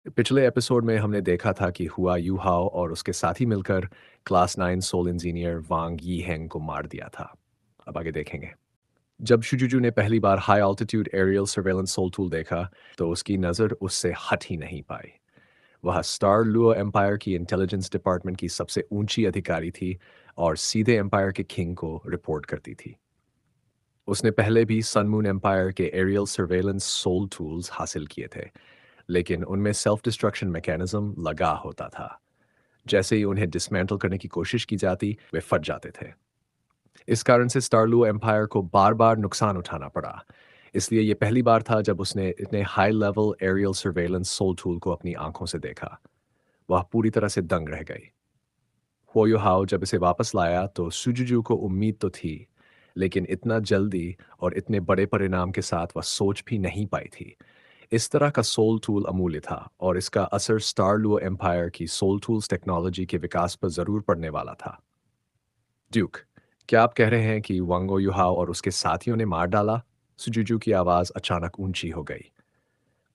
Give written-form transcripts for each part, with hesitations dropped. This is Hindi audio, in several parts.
पिछले एपिसोड में हमने देखा था कि हुआ यूहाओ और उसके साथी मिलकर क्लास 9 सोल इंजीनियर वांग यी हैंग को मार दिया था। अब आगे देखेंगे। जब शुजुजू ने पहली बार high altitude aerial surveillance soul tool देखा तो उसकी नज़र उससे हट ही नहीं पाई। वह स्टार लुओ एम्पायर की इंटेलिजेंस डिपार्टमेंट की सबसे ऊंची अधिकारी थी और सीधे एम्पायर के किंग को रिपोर्ट करती थी। उसने पहले भी सन मून एम्पायर के एरियल सर्वेलेंस सोल टूल्स हासिल किए थे, लेकिन उनमें सेल्फ डिस्ट्रक्शन मैकेनिज्म लगा होता था। जैसे ही उन्हें डिसमेंटल करने की कोशिश की जाती, वे फट जाते थे। इस कारण से स्टारलू एम्पायर को बार-बार नुकसान उठाना पड़ा। इसलिए ये पहली बार था जब उसने इतने high level aerial surveillance soul tool को अपनी आंखों से देखा। वह पूरी तरह से दंग रह गई। हुओ हाओ जब इसे वापस लाया तो सुजुजू को उम्मीद तो थी, लेकिन इतना जल्दी और इतने बड़े परिणाम के साथ वह सोच भी नहीं पाई थी। इस तरह का सोल टूल अमूल्य था और इसका असर स्टार लुओ एम्पायर की सोल टूल्स टेक्नोलॉजी के विकास पर जरूर पड़ने वाला था। ड्यूक, क्या आप कह रहे हैं कि वांगो युहाओ और उसके साथियों ने मार डाला? सुजुजू की आवाज अचानक ऊंची हो गई।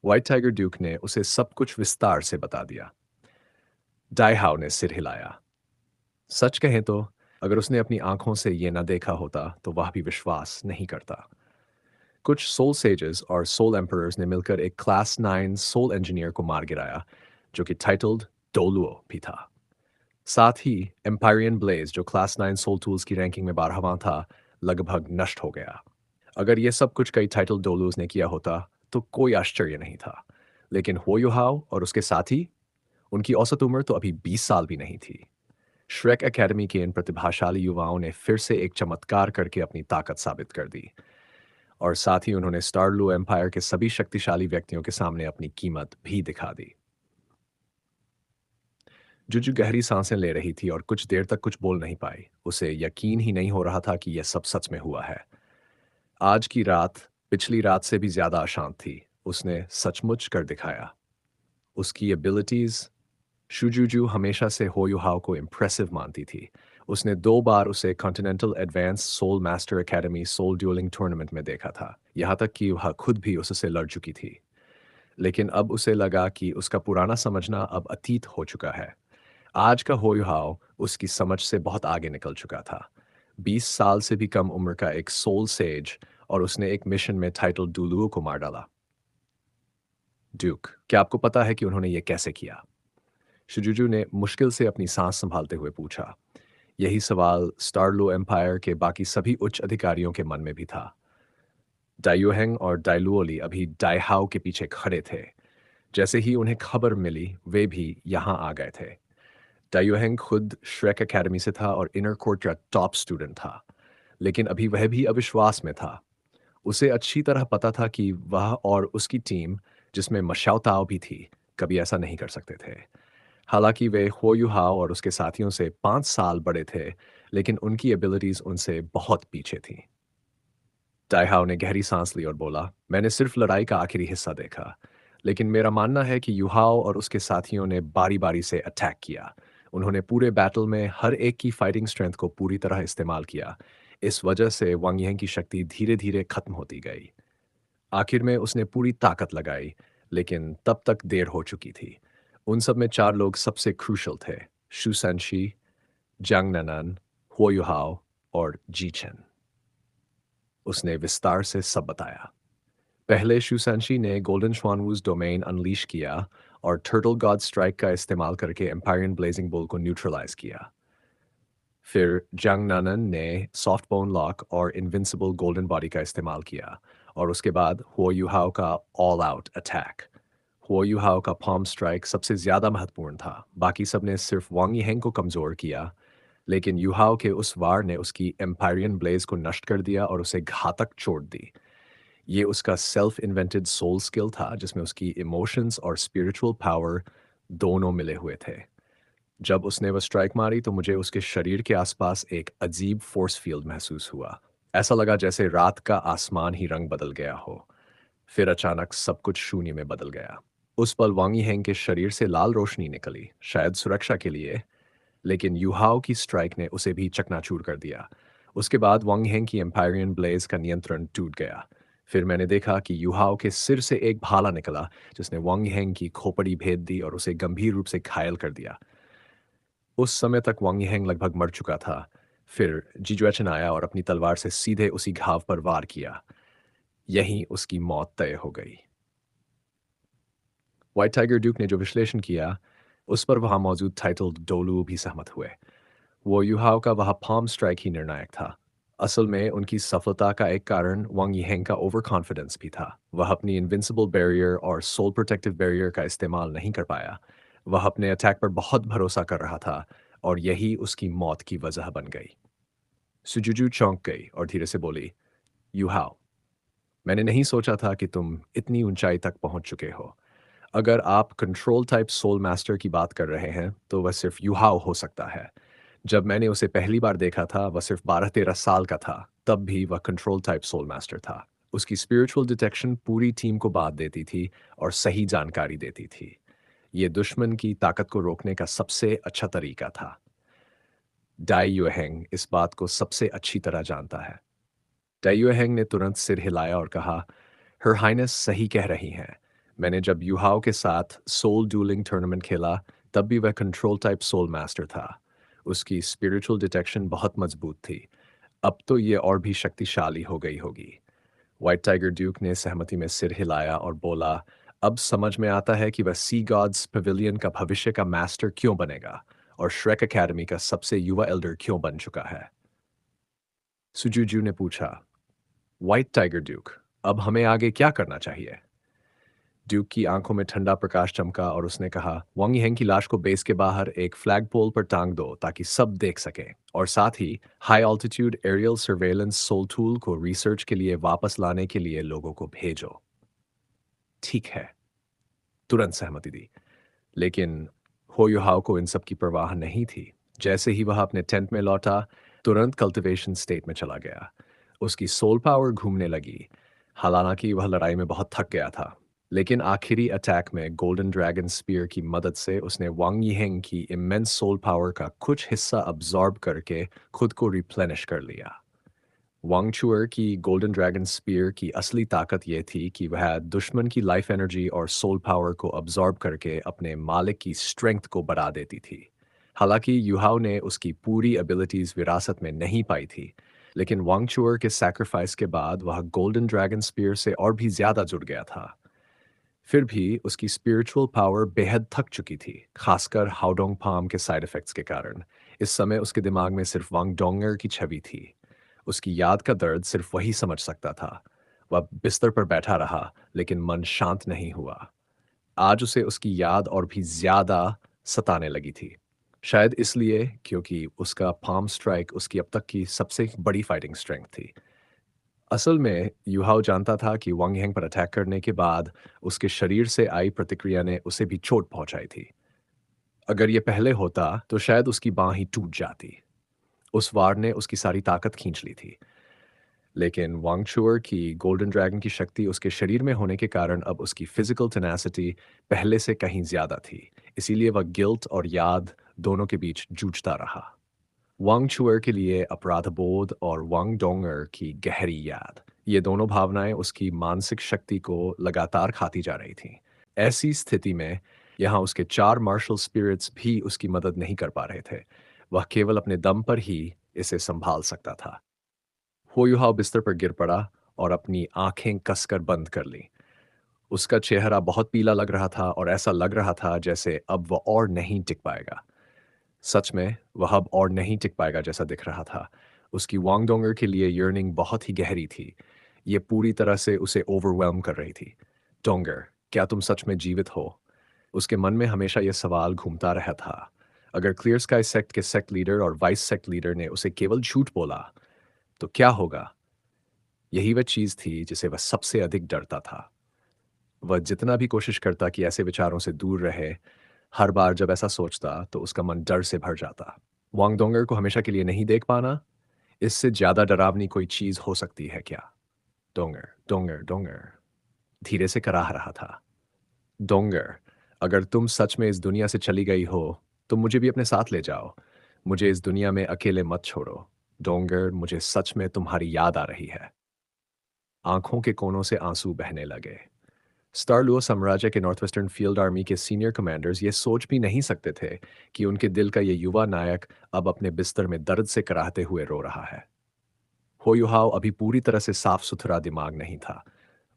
व्हाइट टाइगर ड्यूक ने उसे सब कुछ विस्तार से बता दिया। डाइहाओ ने सिर हिलाया। सच कहें तो अगर उसने अपनी आंखों से ये न देखा होता तो वह भी विश्वास नहीं करता। कुछ सोल सेजेस और सोल एम्परर्स ने मिलकर एक क्लास 9 सोल इंजीनियर को मार गिराया, जो कि टाइटल्ड डोलुओ भी था। साथ ही एम्पायरियन ब्लेज, जो क्लास 9 सोल टूल्स की रैंकिंग में 12वां था, लगभग नष्ट हो गया। अगर ये सब कुछ कई टाइटल डोलूज ने किया होता तो कोई आश्चर्य नहीं था, लेकिन होयुहाओ और उसके साथी, उनकी औसत उम्र तो अभी 20 साल भी नहीं थी। श्रेक एकेडमी के इन प्रतिभाशाली युवाओं ने फिर से एक चमत्कार करके अपनी ताकत साबित कर दी और साथ ही उन्होंने स्टारलू एम्पायर के सभी शक्तिशाली व्यक्तियों के सामने अपनी कीमत भी दिखा दी। जुजु गहरी सांसें ले रही थी और कुछ देर तक कुछ बोल नहीं पाई। उसे यकीन ही नहीं हो रहा था कि यह सब सच में हुआ है। आज की रात पिछली रात से भी ज्यादा अशांत थी। उसने सचमुच कर दिखाया। उसकी एबिलिटीज, शुजुजू हमेशा से होयुहाओ को इम्प्रेसिव मानती थी। उसने 2 बार उसे continental advance soul master academy soul dueling tournament में देखा था, यहाँ तक कि वह खुद भी उससे लड़ चुकी थी। लेकिन अब उसे लगा कि उसका पुराना समझना अब अतीत हो चुका है। आज का होयुहाओ उसकी समझ से बहुत आगे निकल चुका था। 20 साल से भी कम उम्र का एक सोल सेज, और उसने एक मिशन में टाइटल डुलुओ को मार डाला। ड्यूक, क्या आपको पता है कि उन्होंने ये कैसे किया? शिजुजू ने मुश्किल से अपनी सांस संभालते हुए पूछा। यही सवाल स्टारलो एम्पायर के बाकी सभी उच्च अधिकारियों के मन में भी था। डाइयोहेंग और डाइलुओली अभी डाइहाओ के पीछे खड़े थे। जैसे ही उन्हें खबर मिली, वे भी यहाँ आ गए थे। डाइयोहेंग खुद श्रेक एकेडमी से था और इनर कोर्ट का टॉप स्टूडेंट था, लेकिन अभी वह भी अविश्वास में था। उसे अच्छी तरह पता था कि वह और उसकी टीम, जिसमें मशाओ ताओ भी थी, कभी ऐसा नहीं कर सकते थे। हालांकि वे हो युहाओ और उसके साथियों से 5 साल बड़े थे, लेकिन उनकी एबिलिटीज उनसे बहुत पीछे थीं। डाइहाओ ने गहरी सांस ली और बोला, मैंने सिर्फ लड़ाई का आखिरी हिस्सा देखा, लेकिन मेरा मानना है कि युहाओ और उसके साथियों ने बारी बारी से अटैक किया। उन्होंने पूरे बैटल में हर एक की फाइटिंग स्ट्रेंथ को पूरी तरह इस्तेमाल किया। इस वजह से वांग यिंग की शक्ति धीरे धीरे खत्म होती गई। आखिर में उसने पूरी ताकत लगाई, लेकिन तब तक देर हो चुकी थी। उन सब में 4 लोग सबसे क्रूशल थे: शू सनशी, जंग ननन, हुओ युहाओ और जी चेन। उसने विस्तार से सब बताया। पहले शूसैनशी ने गोल्डन श्वानवूज डोमेन अनलीश किया और टर्टल गॉड स्ट्राइक का इस्तेमाल करके एम्पायरियन ब्लेजिंग बुल को न्यूट्रलाइज किया। फिर जंग ननन ने सॉफ्ट बोन लॉक और इनविंसिबल गोल्डन बॉडी का इस्तेमाल किया, और उसके बाद हुओ युहाओ का ऑल आउट अटैक। हुओ युहाओ का पॉम स्ट्राइक सबसे ज्यादा महत्वपूर्ण था। बाकी सब ने सिर्फ वांग यिहेंग को कमजोर किया, लेकिन युहाओ के उस वार ने उसकी एम्पायरियन ब्लेज को नष्ट कर दिया और उसे घातक चोट दी। ये उसका सेल्फ इन्वेंटेड सोल स्किल था, जिसमें उसकी इमोशंस और स्पिरिचुअल पावर दोनों मिले हुए थे। जब उसने वह स्ट्राइक मारी तो मुझे उसके शरीर के आसपास एक अजीब फोर्स फील्ड महसूस हुआ। ऐसा लगा जैसे रात का आसमान ही रंग बदल गया हो। फिर अचानक सब कुछ शून्य में बदल गया। उस पल वांगी हैंग के शरीर से लाल रोशनी निकली, शायद सुरक्षा के लिए, लेकिन युहाओ की स्ट्राइक ने उसे भी चकनाचूर कर दिया। उसके बाद वांग हैंग की एम्पायरियन ब्लेज का नियंत्रण टूट गया। फिर मैंने देखा कि युहाओं के सिर से एक भाला निकला, जिसने वांग येंग की खोपड़ी भेद दी और उसे गंभीर रूप से घायल कर दिया। उस समय तक वांग येंग लगभग मर चुका था। फिर जीजुएचन आया और अपनी तलवार से सीधे उसी घाव पर वार किया। यहीं उसकी मौत तय हो गई। व्हाइट टाइगर ड्यूक ने जो विश्लेषण किया, उस पर वहां मौजूद टाइटल डोलू भी सहमत हुए। वो युहाओं का वह palm स्ट्राइक ही निर्णायक था। असल में उनकी सफलता का एक कारण वांग यीहेंग का ओवर कॉन्फिडेंस भी था। वह अपनी इनविंसिबल बैरियर और सोल प्रोटेक्टिव बैरियर का इस्तेमाल नहीं कर पाया। वह अपने अटैक पर बहुत भरोसा कर रहा था और यही उसकी मौत की वजह बन गई। सुजुजू चौंक गई और धीरे से बोली, युहाओ, मैंने नहीं सोचा था कि तुम इतनी ऊंचाई तक पहुंच चुके हो। अगर आप कंट्रोल टाइप सोल मास्टर की बात कर रहे हैं, तो वह सिर्फ युहाओ हो सकता है। जब मैंने उसे पहली बार देखा था, वह सिर्फ 12-13 साल का था, तब भी वह कंट्रोल टाइप सोल मास्टर था। उसकी स्पिरिचुअल डिटेक्शन पूरी टीम को बात देती थी और सही जानकारी देती थी। ये दुश्मन की ताकत को रोकने का सबसे अच्छा तरीका था। डाई युएहेंग इस बात को सबसे अच्छी तरह जानता है। डाई युएहेंग ने तुरंत सिर हिलाया और कहा, हर हाइनेस सही कह रही हैं। मैंने जब युहाओं के साथ सोल डूलिंग टूर्नामेंट खेला, तब भी वह कंट्रोल टाइप सोल मास्टर था। उसकी स्पिरिचुअल डिटेक्शन बहुत मजबूत थी। अब तो ये और भी शक्तिशाली हो गई होगी। व्हाइट टाइगर ड्यूक ने सहमति में सिर हिलाया और बोला, अब समझ में आता है कि वह सी गॉड्स पवेलियन का भविष्य का मास्टर क्यों बनेगा और श्रेक एकेडमी का सबसे युवा एल्डर क्यों बन चुका है। सुजुजू ने पूछा, व्हाइट टाइगर ड्यूक, अब हमें आगे क्या करना चाहिए? ड्यूक की आंखों में ठंडा प्रकाश चमका और उसने कहा, वांग येंग की लाश को बेस के बाहर एक फ्लैग पोल पर टांग दो ताकि सब देख सकें, और साथ ही high altitude aerial surveillance soul tool को रिसर्च के लिए वापस लाने के लिए लोगों को भेजो। ठीक है, तुरंत सहमति दी। लेकिन हो युहाओ को इन सब की परवाह नहीं थी। जैसे ही वह अपने टेंट में लौटा, तुरंत कल्टिवेशन स्टेट में चला गया। उसकी सोल पावर घूमने लगी। हालांकि वह लड़ाई में बहुत थक गया था, लेकिन आखिरी अटैक में गोल्डन ड्रैगन स्पीयर की मदद से उसने वांग यीहेंग की इमेंस सोल पावर का कुछ हिस्सा अब्जॉर्ब करके खुद को रिप्लेनिश कर लिया। वांग चुअर की गोल्डन ड्रैगन स्पीयर की असली ताकत यह थी कि वह दुश्मन की लाइफ एनर्जी और सोल पावर को अब्जॉर्ब करके अपने मालिक की स्ट्रेंथ को बढ़ा देती थी। हालांकि युहाओ ने उसकी पूरी एबिलिटीज विरासत में नहीं पाई थी, लेकिन वांग चुअर के सैक्रिफाइस के बाद वह गोल्डन ड्रैगन स्पीयर से और भी ज्यादा जुड़ गया था। फिर भी उसकी स्पिरिचुअल पावर बेहद थक चुकी थी, खासकर हाउडोंग पाम के साइड इफेक्ट्स के कारण। इस समय उसके दिमाग में सिर्फ वांग डोंगर की छवि थी। उसकी याद का दर्द सिर्फ वही समझ सकता था। वह बिस्तर पर बैठा रहा, लेकिन मन शांत नहीं हुआ। आज उसे उसकी याद और भी ज्यादा सताने लगी थी। शायद इसलिए क्योंकि उसका पाम स्ट्राइक उसकी अब तक की सबसे बड़ी फाइटिंग स्ट्रेंथ थी। असल में युहाओ जानता था कि वांग येंग पर अटैक करने के बाद उसके शरीर से आई प्रतिक्रिया ने उसे भी चोट पहुंचाई थी। अगर ये पहले होता तो शायद उसकी बांह ही टूट जाती। उस वार ने उसकी सारी ताकत खींच ली थी। लेकिन वांगचुअर की गोल्डन ड्रैगन की शक्ति उसके शरीर में होने के कारण अब उसकी फिजिकल टेनासिटी पहले से कहीं ज्यादा थी। इसीलिए वह गिल्ट और याद दोनों के बीच जूझता रहा। वांगचुअर के लिए अपराधबोध और वांग डोंगर की गहरी याद, ये दोनों भावनाएं उसकी मानसिक शक्ति को लगातार खाती जा रही थीं। ऐसी स्थिति में यहाँ उसके 4 मार्शल स्पिरिट्स भी उसकी मदद नहीं कर पा रहे थे। वह केवल अपने दम पर ही इसे संभाल सकता था। होयुहा बिस्तर पर गिर पड़ा और अपनी आंखें कसकर बंद कर ली। उसका चेहरा बहुत पीला लग रहा था और ऐसा लग रहा था जैसे अब वह और नहीं टिक पाएगा। सच में वह अब और नहीं टिक पाएगा जैसा दिख रहा था। उसकी वांगडोंगर के लिए यर्निंग बहुत ही गहरी थी। ये पूरी तरह से उसे ओवरवेल्म कर रही थी। डोंगर, क्या तुम सच में जीवित हो? उसके मन में हमेशा यह सवाल घूमता रहा था। अगर क्लियर स्काई सेक्ट के सेक्ट लीडर और वाइस सेक्ट लीडर ने उसे केवल झूठ बोला, तो क्या होगा? यही वह चीज थी जिसे वह सबसे अधिक डरता था। वह जितना भी कोशिश करता कि ऐसे विचारों से दूर रहे, हर बार जब ऐसा सोचता तो उसका मन डर से भर जाता। वांगडोंगर को हमेशा के लिए नहीं देख पाना, इससे ज्यादा डरावनी कोई चीज हो सकती है क्या? डोंगर, डोंगर, डोंगर, धीरे से कराह रहा था। डोंगर, अगर तुम सच में इस दुनिया से चली गई हो, तो मुझे भी अपने साथ ले जाओ। मुझे इस दुनिया में अकेले मत छोड़ो। डोंगर, मुझे सच में तुम्हारी याद आ रही है। आंखों के कोनों से आंसू बहने लगे। स्टारलुओ साम्राज्य के नॉर्थ वेस्टर्न फील्ड आर्मी के सीनियर कमांडर्स ये सोच भी नहीं सकते थे कि उनके दिल का ये युवा नायक अब अपने बिस्तर में दर्द से कराहते हुए रो रहा है। हो युहाओ अभी पूरी तरह से साफ सुथरा दिमाग नहीं था।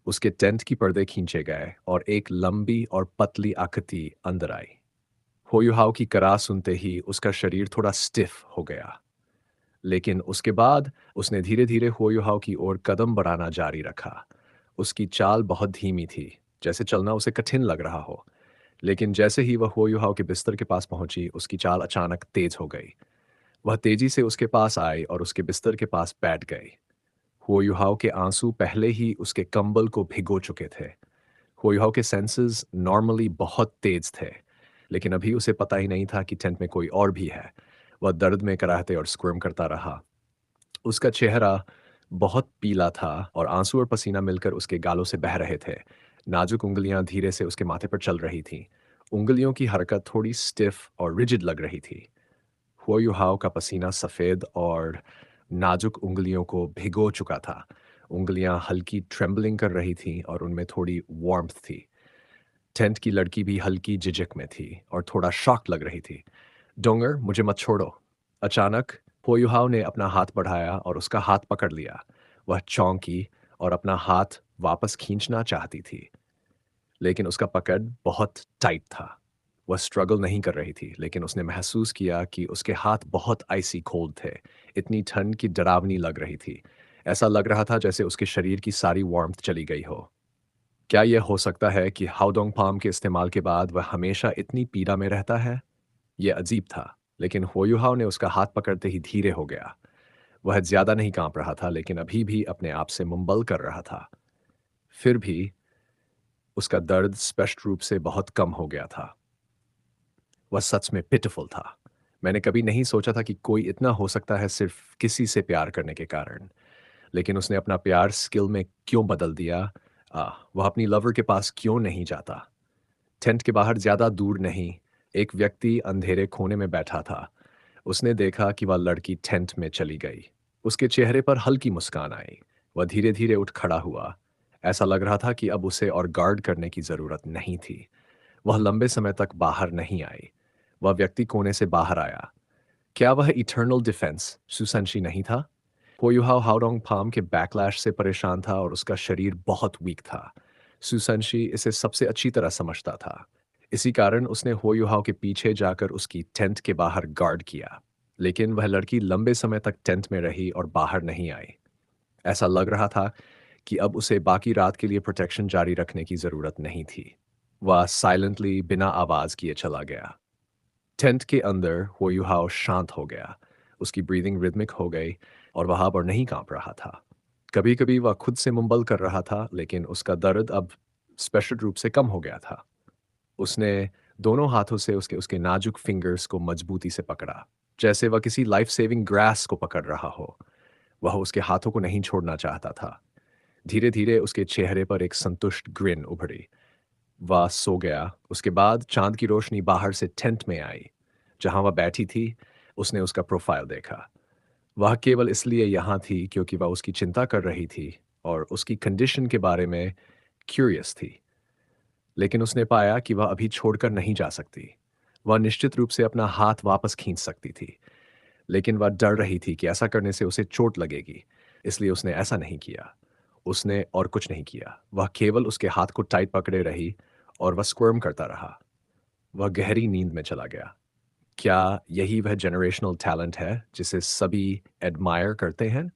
उसके टेंट की पर्दे खींचे गए और एक लंबी और पतली आकृति अंदर आई। हो युहाओ की कराह सुनते ही उसका शरीर थोड़ा स्टिफ हो गया, लेकिन उसके बाद उसने धीरे धीरे हो युहाओ की ओर कदम बढ़ाना जारी रखा। उसकी चाल बहुत धीमी थी, जैसे चलना उसे कठिन लग रहा हो। लेकिन जैसे ही वह हो युहाओ के बिस्तर के पास पहुंची, उसकी चाल अचानक तेज हो गई। वह तेजी से उसके पास आई और उसके बिस्तर के पास बैठ गई। हो युहाओ के आंसू पहले ही उसके कंबल को भिगो चुके थे। हो युहाओ के सेंसेस नॉर्मली बहुत तेज थे, लेकिन अभी उसे पता ही नहीं था कि टेंट में कोई और भी है। वह दर्द में कराहते और स्क्विम करता रहा। उसका चेहरा बहुत पीला था और आंसू और पसीना मिलकर उसके गालों से बह रहे थे। नाजुक उंगलियां धीरे से उसके माथे पर चल रही थीं। उंगलियों की हरकत थोड़ी स्टिफ और रिजिड लग रही थी। हुओ युहाओ का पसीना सफ़ेद और नाजुक उंगलियों को भिगो चुका था। उंगलियां हल्की ट्रेम्बलिंग कर रही थीं और उनमें थोड़ी वार्मथ थी। टेंट की लड़की भी हल्की झिझक में थी और थोड़ा शॉक लग रही थी। डोंगर, मुझे मत छोड़ो। अचानक पोयुहाव ने अपना हाथ बढ़ाया और उसका हाथ पकड़ लिया। वह चौंकी और अपना हाथ वापस खींचना चाहती थी, लेकिन उसका पकड़ बहुत टाइट था। वह स्ट्रगल नहीं कर रही थी, लेकिन उसने महसूस किया कि उसके हाथ बहुत आइसी कोल्ड थे। इतनी ठंड की डरावनी लग रही थी। ऐसा लग रहा था जैसे उसके शरीर की सारी वार्मथ चली गई हो। क्या यह हो सकता है कि हाउडोंग पाम के इस्तेमाल के बाद वह हमेशा इतनी पीड़ा में रहता है? यह अजीब था, लेकिन होयुहाव ने उसका हाथ पकड़ते ही धीरे हो गया। वह ज़्यादा नहीं काँप रहा था, लेकिन अभी भी अपने आप से मुंबल कर रहा था। फिर भी उसका दर्द स्पष्ट रूप से बहुत कम हो गया था। वह सच में पिटिफुल था। मैंने कभी नहीं सोचा था कि कोई इतना हो सकता है सिर्फ किसी से प्यार करने के कारण। लेकिन उसने अपना प्यार स्किल में क्यों बदल दिया? वह अपनी लवर के पास क्यों नहीं जाता? टेंट के बाहर ज़्यादा दूर नहीं, एक व्यक्ति अंधेरे कोने में बैठा था। उसने देखा कि वह लड़की टेंट में चली गई। उसके चेहरे पर हल्की मुस्कान आई। वह धीरे-धीरे उठ खड़ा हुआ। ऐसा लग रहा था कि अब उसे और गार्ड करने की ज़रूरत नहीं थी। वह लंबे समय तक बाहर नहीं आई। वह व्यक्ति कोने से बाहर आया। क्या वह इटर्नल डिफेंस सुसंशी नहीं था? पोयुहाव हाओडोंग फार्म के बैकलैश से परेशान था और उसका शरीर बहुत वीक था। सुसंशी इसे सबसे अच्छी तरह समझता था। इसी कारण उसने होयुहाव के पीछे जाकर उसकी टेंट के बाहर गार्ड किया। लेकिन वह लड़की लंबे समय तक टेंट में रही और बाहर नहीं आई। ऐसा लग रहा था कि अब उसे बाकी रात के लिए प्रोटेक्शन जारी रखने की जरूरत नहीं थी। वह साइलेंटली बिना आवाज किए चला गया। टेंट के अंदर होयुहाव शांत हो गया। उसकी ब्रीदिंग रिदमिक हो गई और वह अब और नहीं कांप रहा था। कभी-कभी वह खुद से मुंबल कर रहा था, लेकिन उसका दर्द अब स्पष्ट रूप से कम हो गया था। उसने दोनों हाथों से उसके उसके नाजुक फिंगर्स को मजबूती से पकड़ा, जैसे वह किसी लाइफ सेविंग ग्रास को पकड़ रहा हो। वह उसके हाथों को नहीं छोड़ना चाहता था। धीरे-धीरे उसके चेहरे पर एक संतुष्ट ग्रिन उभरी। वह सो गया। उसके बाद चाँद की रोशनी बाहर से टेंट में आई। जहाँ वह बैठी थी, उसने उसका प्रोफ़ाइल देखा। वह केवल इसलिए यहाँ थी क्योंकि वह उसकी चिंता कर रही थी और उसकी कंडीशन के बारे में क्यूरियस थी। लेकिन उसने पाया कि वह अभी छोड़कर नहीं जा सकती। वह निश्चित रूप से अपना हाथ वापस खींच सकती थी, लेकिन वह डर रही थी कि ऐसा करने से उसे चोट लगेगी, इसलिए उसने ऐसा नहीं किया। उसने और कुछ नहीं किया। वह केवल उसके हाथ को टाइट पकड़े रही और वह स्क्विर्म करता रहा। वह गहरी नींद में चला गया। क्या यही वह जनरेशनल टैलेंट है जिसे सभी एडमायर करते हैं?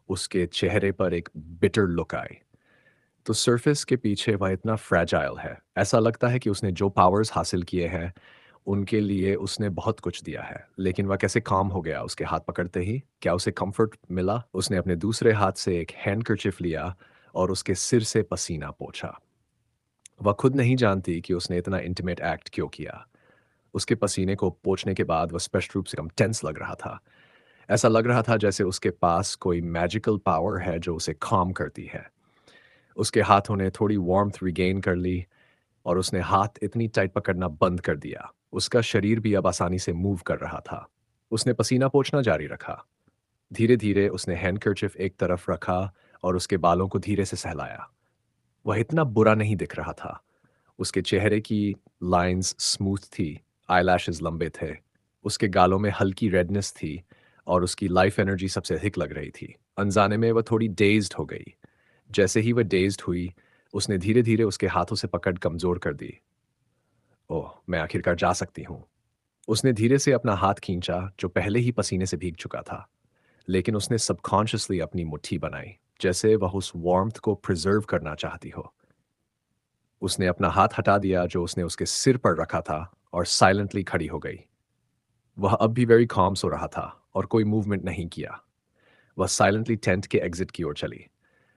उसके चेहरे पर एक बिटर लुक आई। तो सरफेस के पीछे वह इतना फ्रैजाइल है। ऐसा लगता है कि उसने जो पावर्स हासिल किए हैं, उनके लिए उसने बहुत कुछ दिया है। लेकिन वह कैसे काम हो गया उसके हाथ पकड़ते ही? क्या उसे कम्फर्ट मिला? उसने अपने दूसरे हाथ से एक हैंडकरचिफ लिया और उसके सिर से पसीना पोंछा। वह खुद नहीं जानती कि उसने इतना इंटीमेट एक्ट क्यों किया। उसके पसीने को पोंछने के बाद वह स्पष्ट रूप से कम टेंस लग रहा था। ऐसा लग रहा था जैसे उसके पास कोई मैजिकल पावर है जो उसे काम करती है। उसके हाथों ने थोड़ी वार्मथ रिगेन कर ली और उसने हाथ इतनी टाइट पकड़ना बंद कर दिया। उसका शरीर भी अब आसानी से मूव कर रहा था। उसने पसीना पोंछना जारी रखा। धीरे-धीरे उसने हैंडकरचिफ एक तरफ रखा और उसके बालों को धीरे से सहलाया। वह इतना बुरा नहीं दिख रहा था। उसके चेहरे की लाइंस स्मूथ थी, आईलैशेस लंबे थे, उसके गालों में हल्की रेडनेस थी और उसकी लाइफ एनर्जी सबसे अधिक लग रही थी। अनजाने में वह थोड़ी डेज्ड हो गई। जैसे ही वह डेज्ड हुई, उसने धीरे-धीरे उसके हाथों से पकड़ कमज़ोर कर दी। ओह! मैं आखिरकार जा सकती हूँ। उसने धीरे से अपना हाथ खींचा, जो पहले ही पसीने से भीग चुका था, लेकिन उसने सबकॉन्शियसली अपनी मुट्ठी बनाई, जैसे वह उस वार्मथ को प्रिज़र्व करना चाहती हो। उसने अपना हाथ हटा दिया जो उसने उसके सिर पर रखा था और साइलेंटली खड़ी हो गई। वह अब भी वेरी calm सो रहा था और कोई मूवमेंट नहीं किया। वह साइलेंटली टेंट के एग्जिट की ओर चली,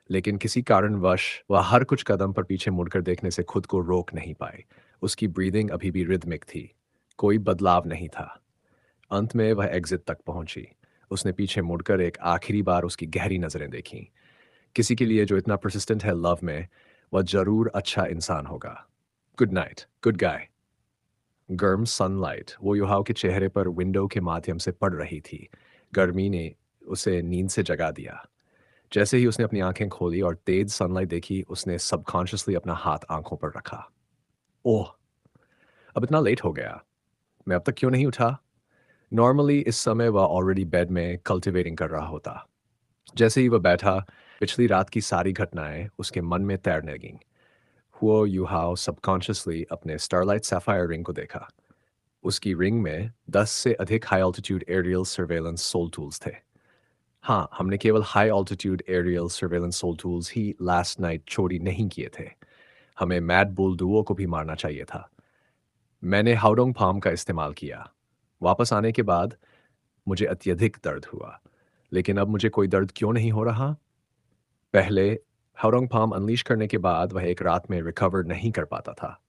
लेकिन किसी कारणवश वह हर कुछ कदम पर पीछे मुड़कर देखने से खुद को रोक नहीं पाई। उसकी ब्रीदिंग अभी भी रिदमिक थी। कोई बदलाव नहीं था। अंत में वह एग्जिट तक पहुंची। उसने पीछे मुड़कर एक आखिरी बार उसकी गहरी नजरें देखीं। किसी के लिए जो इतना परसिस्टेंट है लव में, वह जरूर अच्छा इंसान होगा। Good night, good guy. गर्म सनलाइट वो युहाओं के चेहरे पर विंडो के माध्यम से पड़ रही थी। गर्मी ने उसे नींद से जगा दिया। जैसे ही उसने अपनी आंखें खोली और तेज सनलाइट देखी, उसने सबकॉन्शियसली अपना हाथ आंखों पर रखा। ओह! अब इतना लेट हो गया। मैं अब तक क्यों नहीं उठा? नॉर्मली इस समय वह ऑलरेडी बेड में कल्टिवेटिंग कर रहा होता। जैसे ही वह बैठा, पिछली रात की सारी घटनाएं उसके मन में तैरने लगीं। हुओ युहाओ सबकॉन्शियसली अपने स्टारलाइट सैफायर रिंग को देखा। उसकी रिंग में 10 से अधिक high altitude aerial surveillance soul tools थे। हाँ, हमने केवल high altitude aerial surveillance soul tools ही लास्ट नाइट चोरी नहीं किए थे। हमें मैड बुल डुओ को भी मारना चाहिए था। मैंने हाउडोंग फार्म का इस्तेमाल किया। वापस आने के बाद मुझे अत्यधिक दर्द हुआ। लेकिन अब मुझे कोई दर्द क्यों नहीं हो रहा? पहले हाउडोंग फार्म अनलीश करने के बाद वह एक रात में रिकवर नहीं कर पाता था।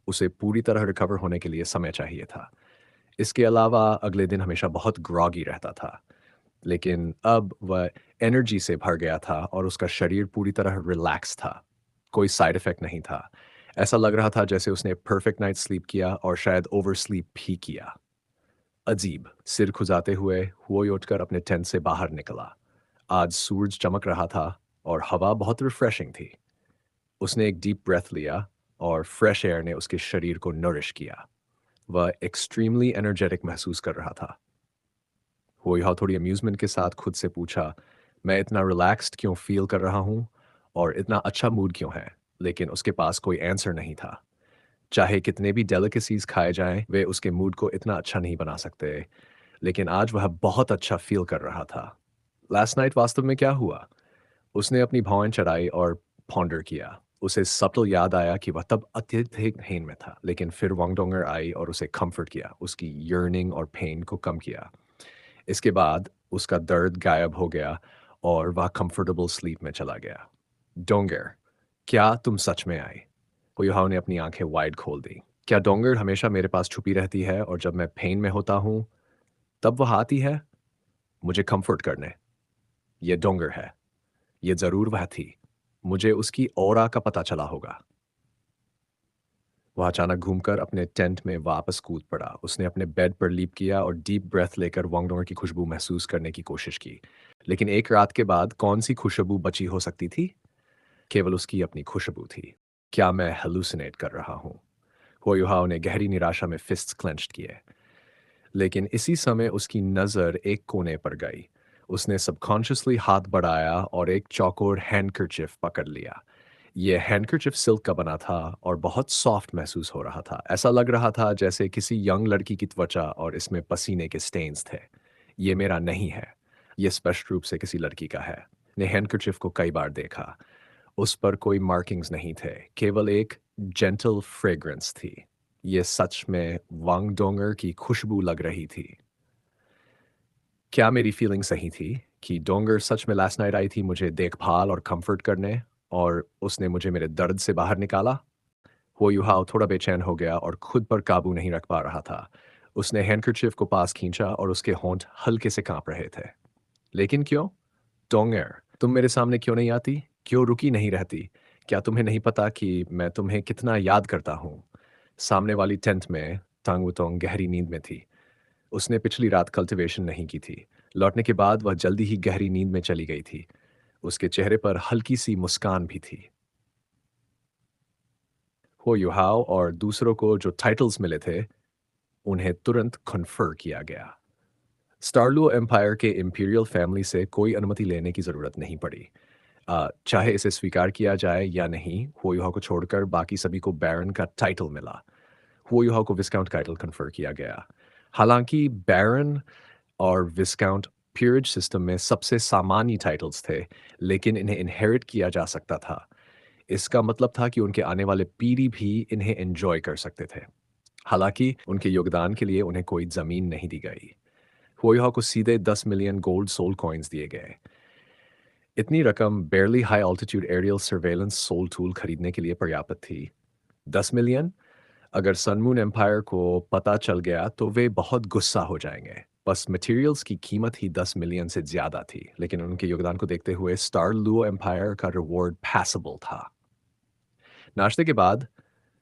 उसे पूरी तरह रिकवर होने के लिए समय चाहिए था। इसके अलावा अगले दिन हमेशा बहुत ग्रॉगी रहता था। लेकिन अब वह एनर्जी से भर गया था और उसका शरीर पूरी तरह रिलैक्स था। कोई साइड इफ़ेक्ट नहीं था। ऐसा लग रहा था जैसे उसने परफेक्ट नाइट स्लीप किया और शायद ओवर स्लीप भी किया। अजीब, सिर खुजाते हुए हुओई उठकर अपने टेंट से बाहर निकला। आज सूरज चमक रहा था और हवा बहुत रिफ्रेशिंग थी। उसने एक डीप ब्रेथ लिया और फ्रेश एयर ने उसके शरीर को नरिश किया। वह एक्सट्रीमली एनर्जेटिक महसूस कर रहा था। हुआ थोड़ी अम्यूज़मेंट के साथ खुद से पूछा, मैं इतना रिलैक्स्ड क्यों फ़ील कर रहा हूँ और इतना अच्छा मूड क्यों है? लेकिन उसके पास कोई आंसर नहीं था। चाहे कितने भी डेलिकेसीज़ खाए जाएँ, वे उसके मूड को इतना अच्छा नहीं बना सकते। लेकिन आज वह बहुत अच्छा फ़ील कर रहा था। लास्ट नाइट वास्तव में क्या हुआ? उसने अपनी भौहें चढ़ाई और पॉन्डर किया। उसे सटल याद आया कि वह तब अत्यधिक पेन में था, लेकिन फिर वांगडोंगर आई और उसे कम्फ़र्ट किया, उसकी यर्निंग और पेन को कम किया। इसके बाद उसका दर्द गायब हो गया और वह कंफर्टेबल स्लीप में चला गया। डोंगर, क्या तुम सच में आई? हुयुहाओ ने अपनी आंखें वाइड खोल दी। क्या डोंगर हमेशा मेरे पास छुपी रहती है और जब मैं पेन में होता हूँ, तब वह आती है? मुझे कंफर्ट करने। ये डोंगर है। ये ज़रूर वह थी। मुझे उसकी ऑरा का पता चला होगा। वह अचानक घूमकर अपने टेंट में वापस कूद पड़ा। उसने अपने बेड पर लीप किया और डीप ब्रेथ लेकर वांगडोंगर की खुशबू महसूस करने की कोशिश की। लेकिन एक रात के बाद कौन-सी खुशबू बची हो सकती थी? केवल उसकी अपनी खुशबू थी। क्या मैं हैलुसिनेट कर रहा हूँ? हुआयुहाओ ने गहरी निराशा में फिस्ट्स क्लेंच्ड किए। लेकिन इसी समय उसकी नज़र एक कोने पर गई। उसने सबकॉन्शियसली हाथ बढ़ाया और एक चौकोर हैंडकरचिफ पकड़ लिया। ये हैंडकरचिफ सिल्क का बना था और बहुत सॉफ्ट महसूस हो रहा था। ऐसा लग रहा था जैसे किसी यंग लड़की की त्वचा और इसमें पसीने के स्टेन्स थे। ये मेरा नहीं है। ये स्पष्ट रूप से किसी लड़की का है। ने हैंडकरचिफ को कई बार देखा। उस पर कोई मार्किंग्स नहीं थे, केवल एक जेंटल फ्रेग्रेंस थी। ये सच में वांग डोंगर की खुशबू लग रही थी। क्या मेरी फीलिंग सही थी कि डोंगर सच में लास्ट नाइट आई थी मुझे देखभाल और कंफर्ट करने और उसने मुझे मेरे दर्द से बाहर निकाला? वो युहाओ थोड़ा बेचैन हो गया और खुद पर काबू नहीं रख पा रहा था। उसने हैंडकरचिफ को पास खींचा और उसके होंठ हल्के से कांप रहे थे। लेकिन क्यों? डोंगर, तुम मेरे सामने क्यों नहीं आती? क्यों रुकी नहीं रहती? क्या तुम्हें नहीं पता कि मैं तुम्हें कितना याद करता हूँ? सामने वाली टेंट में टांग वुतोंग गहरी नींद में थी। उसने पिछली रात कल्टीवेशन नहीं की थी। लौटने के बाद वह जल्दी ही गहरी नींद में चली गई थी। उसके चेहरे पर हल्की सी मुस्कान भी थी। हो युहाओ और दूसरों को जो टाइटल्स मिले थे, उन्हें तुरंत कन्फर किया गया। स्टारलू एम्पायर के इंपीरियल फैमिली से कोई अनुमति लेने की ज़रूरत नहीं पड़ी। चाहे इसे स्वीकार किया जाए या नहीं, हुआयुहा को छोड़कर बाकी सभी को बैरन का टाइटल मिला। हुआयुहा को विस्काउंट टाइटल कन्फर किया गया। हालांकि बैरन और विस्काउंट पीरियड सिस्टम में सबसे सामान्य टाइटल्स थे, लेकिन इन्हें इनहेरिट किया जा सकता था। इसका मतलब था कि उनके आने वाले पीढ़ी भी इन्हें एंजॉय कर सकते थे। हालांकि उनके योगदान के लिए उन्हें कोई जमीन नहीं दी गई। हुआयुहा को सीधे 10 मिलियन गोल्ड सोल कॉइन्स दिए गए। इतनी रकम barely high altitude aerial surveillance soul tool खरीदने के लिए पर्याप्त थी। 10 मिलियन? अगर सनमून एम्पायर को पता चल गया तो वे बहुत गुस्सा हो जाएंगे। बस मटेरियल्स की कीमत ही 10 मिलियन से ज़्यादा थी, लेकिन उनके योगदान को देखते हुए स्टार लुओ एम्पायर का रिवॉर्ड पैसेबल था। नाश्ते के बाद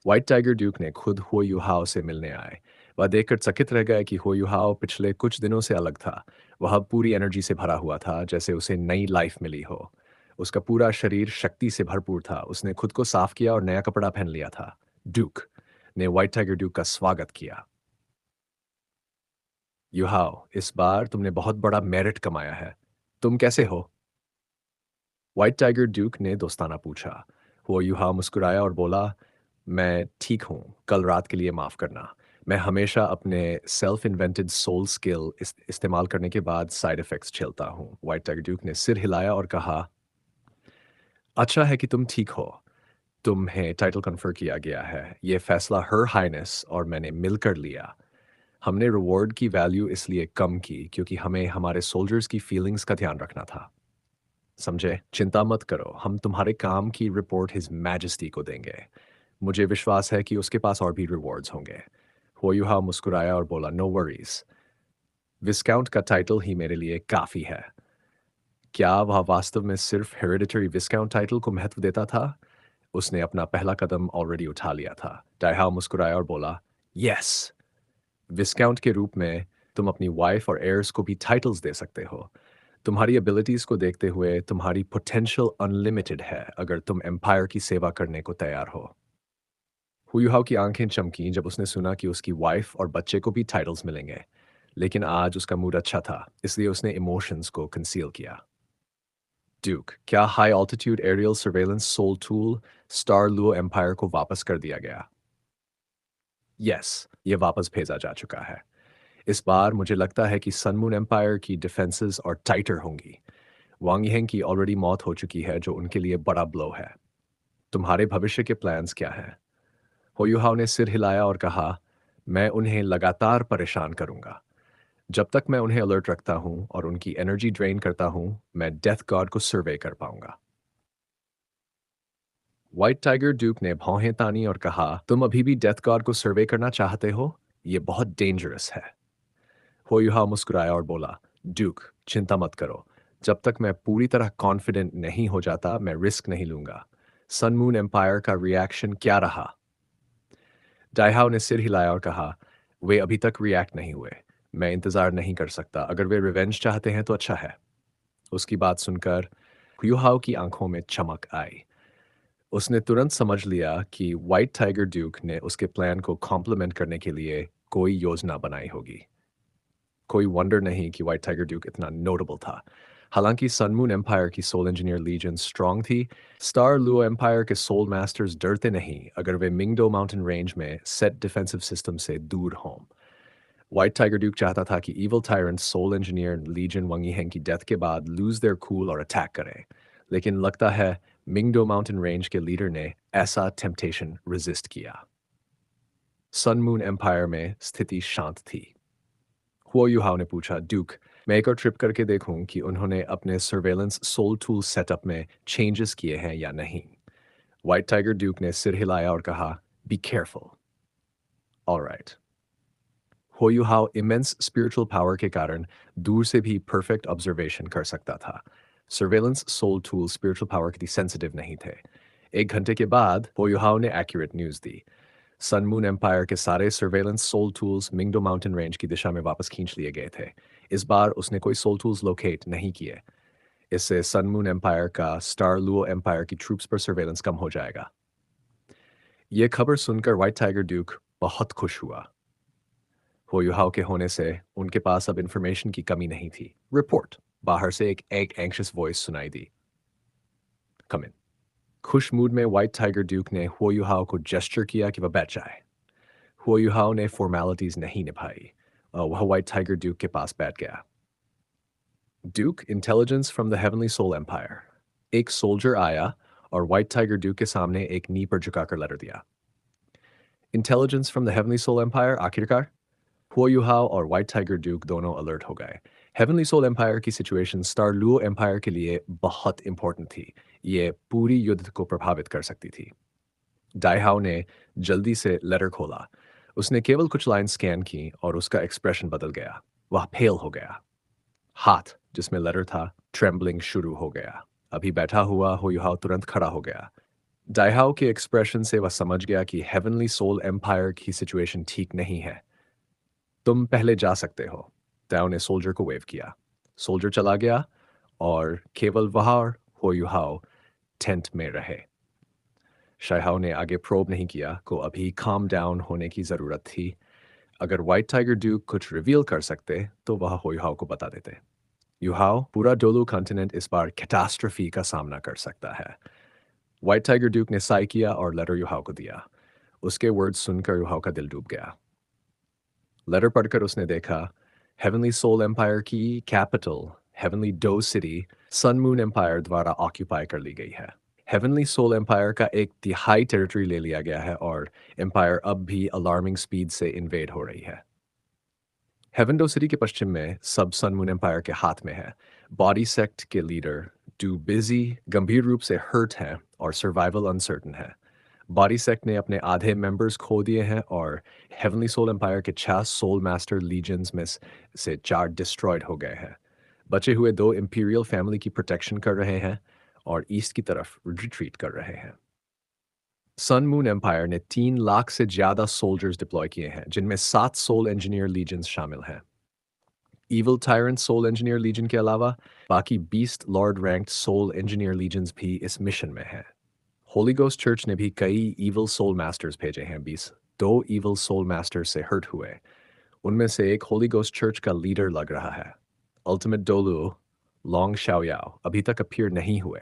व्हाइट टाइगर ड्यूक ने खुद हो युहाओ से मिलने आए। वह देखकर चकित रह गए कि हो युहाओ पिछले कुछ दिनों से अलग था। वह पूरी एनर्जी से भरा हुआ था, जैसे उसे नई लाइफ मिली हो। उसका पूरा शरीर शक्ति से भरपूर था। उसने खुद को साफ किया और नया कपड़ा पहन लिया था। ड्यूक ने व्हाइट टाइगर ड्यूक का स्वागत किया। युहाओ, इस बार तुमने बहुत बड़ा मेरिट कमाया है। तुम कैसे हो? व्हाइट टाइगर ड्यूक ने दोस्ताना पूछा। वो यूहा मुस्कुराया और बोला, मैं ठीक हूँ, कल रात के लिए माफ़ करना। मैं हमेशा अपने सेल्फ इन्वेंटेड सोल स्किल इस्तेमाल करने के बाद साइड इफ़ेक्ट्स झेलता हूँ। व्हाइट टाइगर ड्यूक ने सिर हिलाया और कहा, अच्छा है कि तुम ठीक हो। तुम्हें टाइटल कन्फर किया गया है। ये फैसला हर हाइनेस और मैंने मिलकर लिया। हमने रिवॉर्ड की वैल्यू इसलिए कम की क्योंकि हमें हमारे सोल्जर्स की फीलिंग्स का ध्यान रखना था। समझे? चिंता मत करो, हम तुम्हारे काम की रिपोर्ट हिज मैजेस्टी को देंगे। मुझे विश्वास है कि उसके पास और भी रिवॉर्ड्स होंगे। हुआयुहा मुस्कुराया और बोला, नो वरीज, विस्काउंट का टाइटल ही मेरे लिए काफ़ी है। क्या वह वास्तव में सिर्फ हेरिडिटरी विस्काउंट टाइटल को महत्व देता था? उसने अपना पहला कदम ऑलरेडी उठा लिया था। डायहाउ मुस्कुराया और बोला, यस, विस्काउंट के रूप में तुम अपनी वाइफ और एयर्स को भी टाइटल्स दे सकते हो। तुम्हारी एबिलिटीज को देखते हुए तुम्हारी पोटेंशियल अनलिमिटेड है अगर तुम एम्पायर की सेवा करने को तैयार हो। हुयुहाओ की आंखें चमकीं जब उसने सुना कि उसकी वाइफ और बच्चे को भी टाइटल्स मिलेंगे। लेकिन आज उसका मूड अच्छा था, इसलिए उसने इमोशंस को कंसील किया। ड्यूक, क्या high altitude aerial surveillance soul tool star Luo empire को वापस कर दिया गया? यस, ये वापस भेजा जा चुका है। इस बार मुझे लगता है कि सनमून एम्पायर की डिफेंसेस और टाइटर होंगी। वांग यिंग की ऑलरेडी मौत हो चुकी है, जो उनके लिए बड़ा ब्लो है। तुम्हारे भविष्य के प्लान्स क्या हैं? होयुहाव ने सिर हिलाया और कहा, मैं उन्हें लगातार परेशान करूंगा। जब तक मैं उन्हें अलर्ट रखता हूं और उनकी एनर्जी ड्रेन करता हूं, मैं डेथ गॉड को सर्वे कर पाऊंगा। व्हाइट टाइगर ड्यूक ने भौहें तानी और कहा, तुम अभी भी डेथ गॉड को सर्वे करना चाहते हो? ये बहुत डेंजरस है। होयुहा मुस्कुराया और बोला, ड्यूक, चिंता मत करो। जब तक मैं पूरी तरह कॉन्फिडेंट नहीं हो जाता, मैं रिस्क नहीं लूंगा। सनमून एम्पायर का रिएक्शन क्या रहा? डाइहाउ ने सिर हिलाया और कहा, वे अभी तक रिएक्ट नहीं हुए। मैं इंतज़ार नहीं कर सकता। अगर वे रिवेंज चाहते हैं तो अच्छा है। उसकी बात सुनकर युहाओ की आंखों में चमक आई। उसने तुरंत समझ लिया कि व्हाइट टाइगर ड्यूक ने उसके प्लान को कॉम्प्लीमेंट करने के लिए कोई योजना बनाई होगी। कोई वंडर नहीं कि व्हाइट टाइगर ड्यूक इतना नोटेबल था। हालांकि सनमून एम्पायर की सोल इंजीनियर लीजन स्ट्रांग थी, स्टार लुओ एम्पायर के सोल मास्टर्स डरते नहीं अगर वे मिंगडो माउंटेन रेंज में सेट डिफेंसिव सिस्टम से दूर हों। व्हाइट टाइगर ड्यूक चाहता था कि evil tyrant soul engineer legion वंगी हेंग की डेथ के बाद लूज देयर कूल और अटैक करें, लेकिन लगता है मिंगडो माउंटेन रेंज के लीडर ने ऐसा टेम्पटेशन रेजिस्ट किया। सनमून एम्पायर में स्थिति शांत थी। हुओ युहाओ ने पूछा, ड्यूक, मैं एक और ट्रिप करके देखूं कि उन्होंने अपने सर्वेलेंस सोल टूल सेटअप में चेंजेस किए हैं या नहीं। व्हाइट टाइगर ड्यूक ने सिर हिलाया और कहा, बी केयरफुल। ऑलराइट। हो युहाओ इमेंस स्पिरिचुअल पावर के कारण दूर से भी परफेक्ट ऑब्जर्वेशन कर सकता था। Surveillance soul tool spiritual power के लिए सेंसिटिव नहीं थे। 1 घंटे के बाद हो युहाओ ने एक्यूरेट न्यूज़ दी। सनमून एम्पायर के सारे surveillance soul tools Mingdou mountain range की दिशा में वापस खींच लिए गए थे। इस बार उसने कोई सोल टूल्स लोकेट नहीं किए। इससे सन मून एम्पायर का स्टार लुओ एम्पायर की ट्रूप्स पर सर्वेलेंस कम हो जाएगा। ये खबर सुनकर व्हाइट टाइगर ड्यूक बहुत खुश हुआ। हो युहाओ के होने से उनके पास अब इंफॉर्मेशन की कमी नहीं थी। रिपोर्ट। बाहर से एक एंग्शियस वॉइस सुनाई दी। कम इन। खुश मूड में व्हाइट टाइगर ड्यूक ने हो युहाओ को जेस्चर किया कि वह बैठ जाए। हो युहाओ ने फॉर्मेलिटीज नहीं निभाई और वह व्हाइट टाइगर ड्यूक के पास बैठ गया। Duke, intelligence from the heavenly soul empire. एक सोल्जर आया और व्हाइट टाइगर ड्यूक के सामने एक नी पर झुकाकर लेटर दिया। Intelligence from the heavenly soul empire. आखिरकार हुओ युहाओ और व्हाइट टाइगर ड्यूक दोनों अलर्ट हो गए। हेवनली सोल एम्पायर की सिचुएशन स्टार लुओ एम्पायर के लिए बहुत इंपॉर्टेंट थी। ये पूरी युद्ध को प्रभावित कर सकती थी। डाइहाओ ने जल्दी से लेटर खोला। उसने केवल कुछ लाइन स्कैन की और उसका एक्सप्रेशन बदल गया। वह फेल हो गया। हाथ जिसमें लेटर था ट्रेम्बलिंग शुरू हो गया। अभी बैठा हुआ हो युहाओ तुरंत खड़ा हो गया। डाइहाओ के एक्सप्रेशन से वह समझ गया कि हेवनली सोल एम्पायर की सिचुएशन ठीक नहीं है। तुम पहले जा सकते हो। डाओ ने सोल्जर को वेव किया। सोल्जर चला गया और केवल वह और हो युहाओ टेंट में रहे। शाइहाओ ने आगे प्रोब नहीं किया को अभी काम डाउन होने की ज़रूरत थी। अगर व्हाइट टाइगर ड्यूक कुछ रिवील कर सकते तो वह हो युहाओ को बता देते। युहाओ, पूरा डोलू कॉन्टिनेंट इस बार कैटास्ट्रफी का सामना कर सकता है। व्हाइट टाइगर ड्यूक ने साई किया और लेटर युहाओ को दिया। उसके वर्ड्स सुनकर युहाओ का दिल डूब गया। लेटर पढ़कर उसने देखा हेवनली सोल एम्पायर की capital heavenly Dou city sun moon empire द्वारा ऑक्यूपाई कर ली गई है। हेवनली सोल एम्पायर का एक तिहाई टेरिटरी ले लिया गया है और एम्पायर अब भी अलार्मिंग स्पीड से इन्वेड हो रही है। हेवन डो सिटी के पश्चिम में सब सन मून एम्पायर के हाथ में है। बॉडी सेक्ट के लीडर डू बिजी गंभीर रूप से हर्ट हैं और सर्वाइवल अनसर्टन है। बॉडी सेक्ट ने अपने आधे मेंबर्स खो दिए हैं और हेवनली सोल एम्पायर के 6 सोल मास्टर लीजन्स में से 4 डिस्ट्रॉयड हो गए हैं। बचे हुए 2 इंपीरियल फैमिली की प्रोटेक्शन कर रहे हैं और ईस्ट की तरफ रिट्रीट कर रहे हैं। सन मून एम्पायर ने 3 लाख से ज़्यादा सोल्जर्स डिप्लॉय किए हैं, जिनमें 7 सोल इंजीनियर लीजन्स शामिल हैं। Evil tyrant soul engineer legion के अलावा बाकी 20 lord ranked soul engineer legions भी इस मिशन में हैं। होली गोस्ट चर्च ने भी कई इविल सोल मास्टर्स भेजे हैं। 2 इविल सोल मास्टर्स से हर्ट हुए। उनमें से एक होली गोस्ट चर्च का लीडर लग रहा है। अल्टीमेट डोलू लॉन्ग शाओयाओ अभी तक अपीयर नहीं हुए।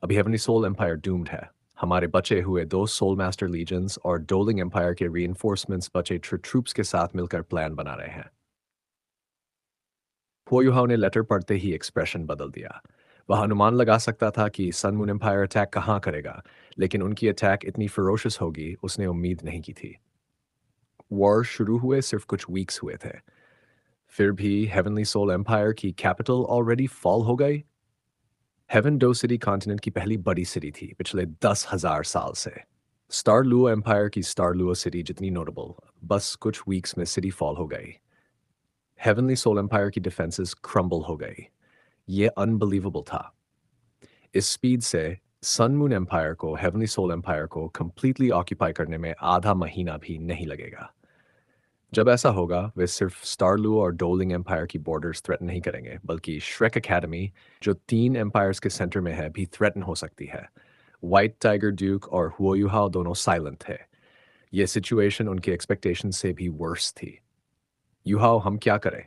अभी हेवनली सोल एम्पायर डूम्ड है। हमारे बचे हुए 2 सोल मास्टर लीजन्स और डोलिंग एम्पायर के रीइंफोर्समेंट्स बचे ट्रूप्स के साथ मिलकर प्लान बना रहे हैं। हुओ युहाओ ने लेटर पढ़ते ही एक्सप्रेशन बदल दिया। वह अनुमान लगा सकता था कि सन मून एम्पायर अटैक कहाँ करेगा, लेकिन उनकी अटैक इतनी फरोशस होगी उसने उम्मीद नहीं की थी। वॉर शुरू हुए सिर्फ कुछ वीक्स हुए थे, फिर भी हेवनली सोल एम्पायर की कैपिटल ऑलरेडी फॉल हो गई। हेवन डो सिटी कॉन्टिनेंट की पहली बड़ी सिटी थी पिछले 10,000 साल से। स्टार लुओ एम्पायर की स्टार लुओ सिटी जितनी नोटेबल, बस कुछ वीक्स में सिटी फॉल हो गई। हेवनली सोल एम्पायर की डिफेंसेस क्रम्बल हो गई। ये अनबिलीवेबल था। इस स्पीड से सन मून एम्पायर को हेवनली सोल एम्पायर को कंप्लीटली ऑक्यूपाई करने में आधा महीना भी नहीं लगेगा। जब ऐसा होगा वे सिर्फ स्टारलू और डोलिंग एम्पायर की बॉर्डर्स थ्रेटन नहीं करेंगे, बल्कि श्रेक एकेडमी जो 3 एम्पायर्स के सेंटर में है भी थ्रेटन हो सकती है। व्हाइट टाइगर ड्यूक और हुओ युहाओ दोनों साइलेंट थे। ये सिचुएशन उनके एक्सपेक्टेशन से भी वर्स थी। युहाओ, हम क्या करें?